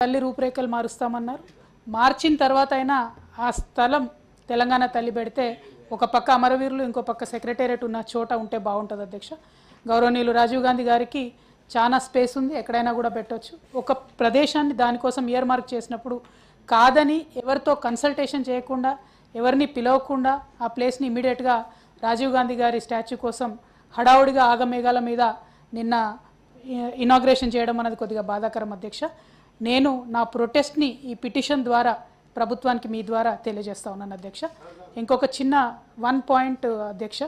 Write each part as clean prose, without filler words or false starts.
తల్లి రూపురేఖలు మారుస్తామన్నారు. మార్చిన తర్వాత అయినా ఆ స్థలం తెలంగాణ తల్లి పెడితే ఒక పక్క అమరవీరులు ఇంకో పక్క సెక్రటేరియట్ ఉన్న చోట ఉంటే బాగుంటుంది అధ్యక్ష. గౌరవనీయులు రాజీవ్ గాంధీ గారికి చాలా స్పేస్ ఉంది, ఎక్కడైనా కూడా పెట్టవచ్చు. ఒక ప్రదేశాన్ని దానికోసం ఇయర్ మార్క్ చేసినప్పుడు కాదని ఎవరితో కన్సల్టేషన్ చేయకుండా ఎవరిని పిలవకుండా ఆ ప్లేస్ని ఇమీడియట్గా రాజీవ్ గాంధీ గారి స్టాచ్యూ కోసం హడావుడిగా ఆగమేఘాల మీద నిన్న ఇనాగ్రేషన్ చేయడం అనేది కొద్దిగా బాధాకరం అధ్యక్ష. నేను నా ప్రొటెస్ట్ని ఈ పిటిషన్ ద్వారా ప్రభుత్వానికి మీ ద్వారా తెలియజేస్తా ఉన్నాను అధ్యక్ష. ఇంకొక చిన్న 1 పాయింట్ అధ్యక్ష,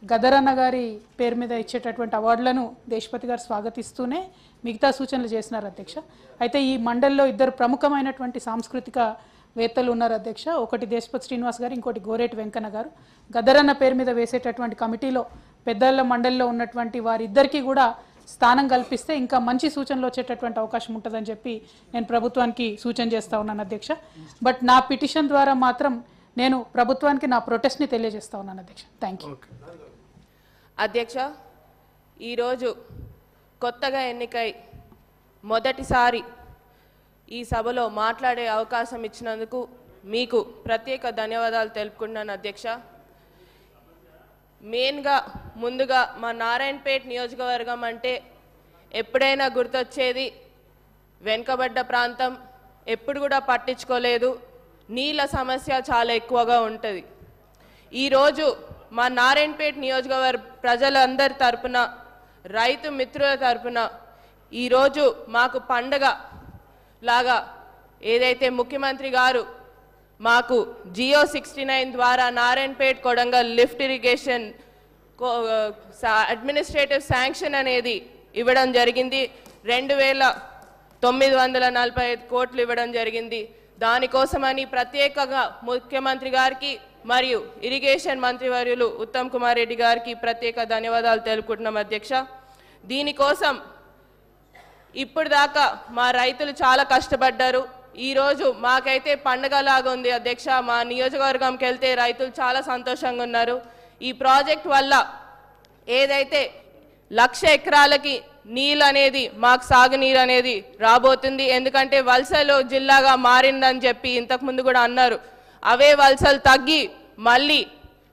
గదరన్న గారి పేరు మీద ఇచ్చేటటువంటి అవార్డులను దేశపతి గారు స్వాగతిస్తూనే మిగతా సూచనలు చేసినారు అధ్యక్ష. అయితే ఈ మండలిలో 2 ప్రముఖమైనటువంటి సాంస్కృతిక వేత్తలు ఉన్నారు అధ్యక్ష. ఒకటి దేశపతి శ్రీనివాస్ గారు, ఇంకోటి గోరేటి వెంకన్న గారు. గదరన్న పేరు మీద వేసేటటువంటి కమిటీలో పెద్దల మండలిలో ఉన్నటువంటి వారిద్దరికీ కూడా స్థానం కల్పిస్తే ఇంకా మంచి సూచనలు వచ్చేటటువంటి అవకాశం ఉంటుందని చెప్పి నేను ప్రభుత్వానికి సూచన చేస్తా ఉన్నాను అధ్యక్ష. బట్ నా పిటిషన్ ద్వారా మాత్రం నేను ప్రభుత్వానికి నా ప్రొటెస్ట్ని తెలియజేస్తా ఉన్నాను అధ్యక్ష. థ్యాంక్ యూ అధ్యక్ష. ఈరోజు కొత్తగా ఎన్నికై మొదటిసారి ఈ సభలో మాట్లాడే అవకాశం ఇచ్చినందుకు మీకు ప్రత్యేక ధన్యవాదాలు తెలుపుకుంటున్నాను అధ్యక్ష. మెయిన్గా ముందుగా మా నారాయణపేట నియోజకవర్గం అంటే ఎప్పుడైనా గుర్తొచ్చేది వెనుకబడ్డ ప్రాంతం, ఎప్పుడు కూడా పట్టించుకోలేదు, నీళ్ళ సమస్య చాలా ఎక్కువగా ఉంటుంది. ఈరోజు మా నారాయణపేట నియోజకవర్గ ప్రజలందరి తరపున, రైతు మిత్రుల తరపున ఈరోజు మాకు పండగ లాగా ఏదైతే ముఖ్యమంత్రి గారు మాకు జియో 69 ద్వారా Narayanpet Kodangal lift irrigation administrative sanction అనేది ఇవ్వడం జరిగింది. 2,945 కోట్లు ఇవ్వడం జరిగింది. దానికోసమని ప్రత్యేకంగా ముఖ్యమంత్రి గారికి మరియు ఇరిగేషన్ మంత్రివర్యులు ఉత్తమ్ కుమార్ రెడ్డి గారికి ప్రత్యేక ధన్యవాదాలు తెలుపుకుంటున్నాం అధ్యక్ష. దీనికోసం ఇప్పుడు దాకా మా రైతులు చాలా కష్టపడ్డారు. ఈరోజు మాకైతే పండగలాగా ఉంది అధ్యక్ష. మా నియోజకవర్గంకి వెళ్తే రైతులు చాలా సంతోషంగా ఉన్నారు. ఈ ప్రాజెక్ట్ వల్ల ఏదైతే 1,00,000 ఎకరాలకి నీళ్ళు అనేది మాకు సాగునీరు అనేది రాబోతుంది. ఎందుకంటే వలసలు జిల్లాగా మారిందని చెప్పి ఇంతకుముందు కూడా అన్నారు. అవే వలసలు తగ్గి మళ్ళీ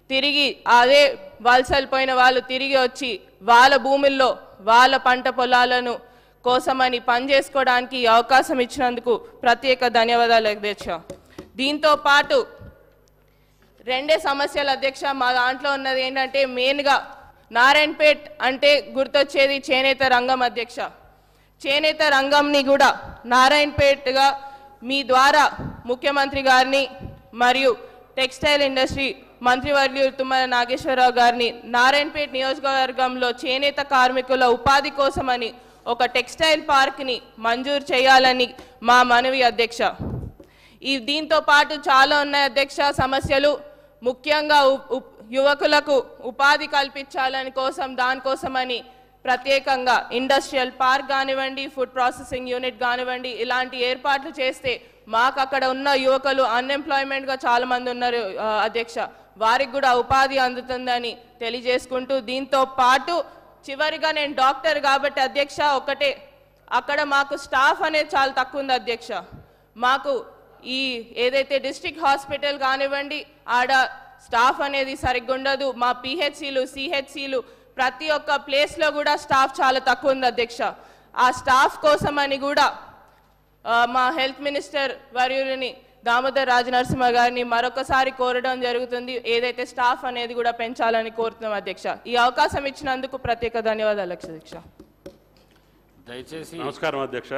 తిరిగి అదే వలసలు పోయిన వాళ్ళు తిరిగి వచ్చి వాళ్ళ భూముల్లో వాళ్ళ పంట పొలాలను కోసమని పనిచేసుకోవడానికి అవకాశం ఇచ్చినందుకు ప్రత్యేక ధన్యవాదాలు అధ్యక్ష. దీంతో పాటు 2 సమస్యలు అధ్యక్ష. మా దాంట్లో ఉన్నది ఏంటంటే మెయిన్గా నారాయణపేట్ అంటే గుర్తొచ్చేది చేనేత రంగం అధ్యక్ష. చేనేత రంగంని కూడా నారాయణపేట్గా మీ ద్వారా ముఖ్యమంత్రి గారిని మరియు టెక్స్టైల్ ఇండస్ట్రీ మంత్రివర్యులు తుమ్మల నాగేశ్వరరావు గారిని నారాయణపేట నియోజకవర్గంలో చేనేత కార్మికుల ఉపాధి కోసమని ఒక టెక్స్టైల్ పార్క్ని మంజూరు చేయాలని మా మనవి అధ్యక్ష. దీంతో పాటు చాలా ఉన్నాయి అధ్యక్ష సమస్యలు. ముఖ్యంగా యువకులకు ఉపాధి కల్పించాలని దానికోసమని ప్రత్యేకంగా ఇండస్ట్రియల్ పార్క్ కానివ్వండి, ఫుడ్ ప్రాసెసింగ్ యూనిట్ కానివ్వండి, ఇలాంటి ఏర్పాట్లు చేస్తే మాకు అక్కడ ఉన్న యువకులు అన్ఎంప్లాయ్మెంట్గా చాలామంది ఉన్నారు అధ్యక్ష, వారికి కూడా ఉపాధి అందుతుందని తెలియజేసుకుంటూ, దీంతో పాటు చివరిగా నేను డాక్టర్ కాబట్టి అధ్యక్ష ఒకటే, అక్కడ మాకు స్టాఫ్ అనేది చాలా తక్కువ ఉంది అధ్యక్ష. మాకు ఈ ఏదైతే డిస్ట్రిక్ట్ హాస్పిటల్ కానివ్వండి ఆడ స్టాఫ్ అనేది సరిగ్గా ఉండదు. మా పిహెచ్సిలు సిహెచ్సిలు ప్రతి ఒక్క ప్లేస్లో కూడా స్టాఫ్ చాలా తక్కువ ఉంది అధ్యక్ష. ఆ స్టాఫ్ కోసమని కూడా మా హెల్త్ మినిస్టర్ వర్యులని దామోదర్ రాజనరసింహ గారిని మరొకసారి కోరడం జరుగుతుంది. ఏదైతే స్టాఫ్ అనేది కూడా పెంచాలని కోరుతున్నాం అధ్యక్ష. ఈ అవకాశం ఇచ్చినందుకు ప్రత్యేక ధన్యవాదాలు అధ్యక్ష. దయచేసి నమస్కారం అధ్యక్ష.